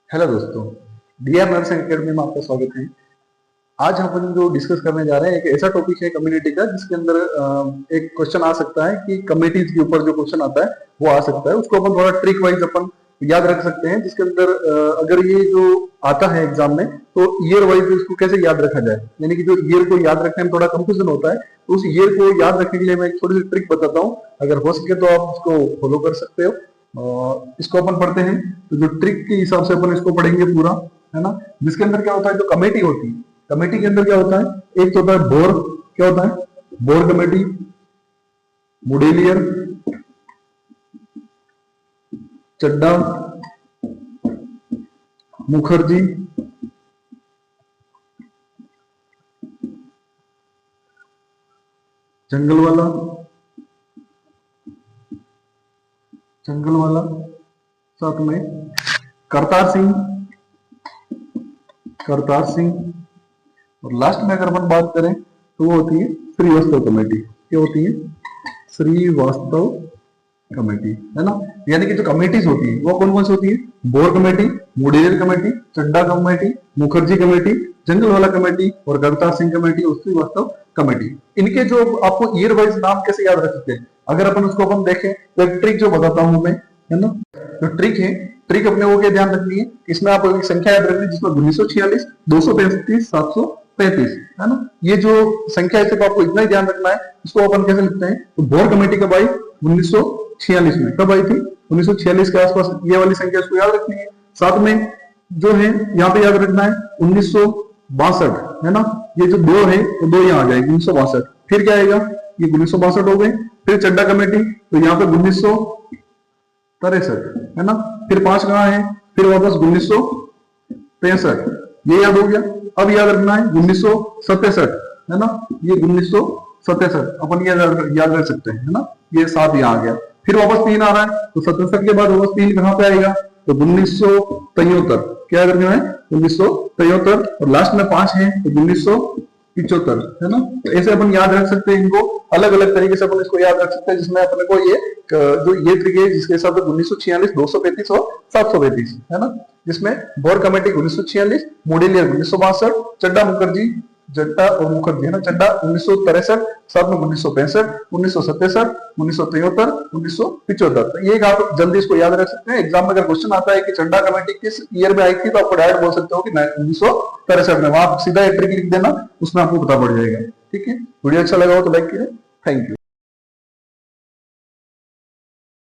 Hello दोस्तों, D R nursing academy में आपका स्वागत है। आज हम जो डिस्कस करने जा रहे हैं एक ऐसा टॉपिक है कम्युनिटी का जिसके अंदर एक क्वेश्चन आ सकता है कि कम्युनिटीज के ऊपर जो क्वेश्चन आता है वो आ सकता है। उसको अपन थोड़ा ट्रिक वाइज अपन याद रख सकते हैं, जिसके अंदर अगर ये जो आता है एग्जाम में तो ईयर वाइज इसको कैसे याद रखा जाए, यानी कि जो ईयर को याद रखने में थोड़ा कंफ्यूजन होता है, तो उस ईयर को याद रखने के लिए मैं एक थोड़ी सी ट्रिक बताता हूँ। अगर हो सके तो आप उसको फॉलो कर सकते हो। इसको अपन पढ़ते हैं तो जो ट्रिक के हिसाब से अपन इसको पढ़ेंगे पूरा, है ना। जिसके अंदर क्या होता है, जो कमेटी होती है, कमेटी के अंदर क्या होता है, एक तो होता है बोर, क्या होता है बोर कमेटी, मुडेलियर, चड्डा, मुखर्जी, जंगलवाला, साथ में करतार सिंह, और लास्ट में अगर अपन बात करें तो वो होती है श्रीवास्तव कमेटी। क्या होती है? श्रीवास्तव कमेटी, है ना। यानी कि जो कमेटीज होती है वो कौन कौन सी होती है? Bhore committee, Mudaliar committee, Chadha committee, Mukherjee committee, Jungalwalla committee और करतार सिंह कमेटी और श्रीवास्तव कमेटी। इनके जो आपको ईयर वाइज नाम कैसे याद रख सकते हैं, अगर अपन उसको अपन देखें तो एक ट्रिक जो बताता हूं मैं, है ना। जो ट्रिक है, ट्रिक अपने वो क्या ध्यान रखनी है, इसमें आप एक संख्या याद रखनी है जिसमें 1946, 235, 735, है ना। ये जो संख्या है सिर्फ आपको इतना ही ध्यान रखना है। इसको अपन कैसे लिखते हैं, तो बोर कमेटी कब आई? 1946 में। कब आई थी? 1946 के आसपास। ये वाली संख्या इसको याद रखनी है। साथ में जो है यहाँ पे याद रखना है 1962, है ना। ये जो दो है वो दो यहाँ आ जाएगी 1962। फिर क्या आएगा, ये 1962 हो गए। फिर चड्डा कमेटी, तो यहाँ पे 1963, है ना। फिर 5 कहाँ है, फिर वापस 1965, ये याद हो गया। अब याद रखना है 1967, है ना। ये 1967 अपन याद रख सकते हैं, है ना। ये 7 यहाँ आ गया। फिर वापस 3 आ रहा है, तो 67 के बाद वापस 3 कहाँ पे आएगा, तो 1973। क्या याद रखना है? 1973। और लास्ट में 5 है तो 1975, है ना। तो ऐसे अपन याद रख सकते हैं इनको, अलग अलग तरीके से अपन इसको याद रख सकते हैं, जिसमें अपने को ये जो ये ट्रिक है जिसके हिसाब से 1946, 235 और 735, है ना। जिसमें बोर कमेटी 1946, मुडेलियर 1962, चड्डा और मुखर्जी, है ना। चड्डा 1963, साथ में 1965, 1967, 1973, 1975। ये आप जल्दी इसको याद रख सकते हैं। एग्जाम में अगर क्वेश्चन आता है कि चड्डा कमेटी किस ईयर में आई थी, तो आपको डायरेक्ट बोल सकते हो कि 1963 में। वहां सीधा एंट्री लिख देना, उसमें आपको पता पड़ जाएगा। ठीक है, वीडियो अच्छा लगा हो तो लाइक कीजिए। Thank you.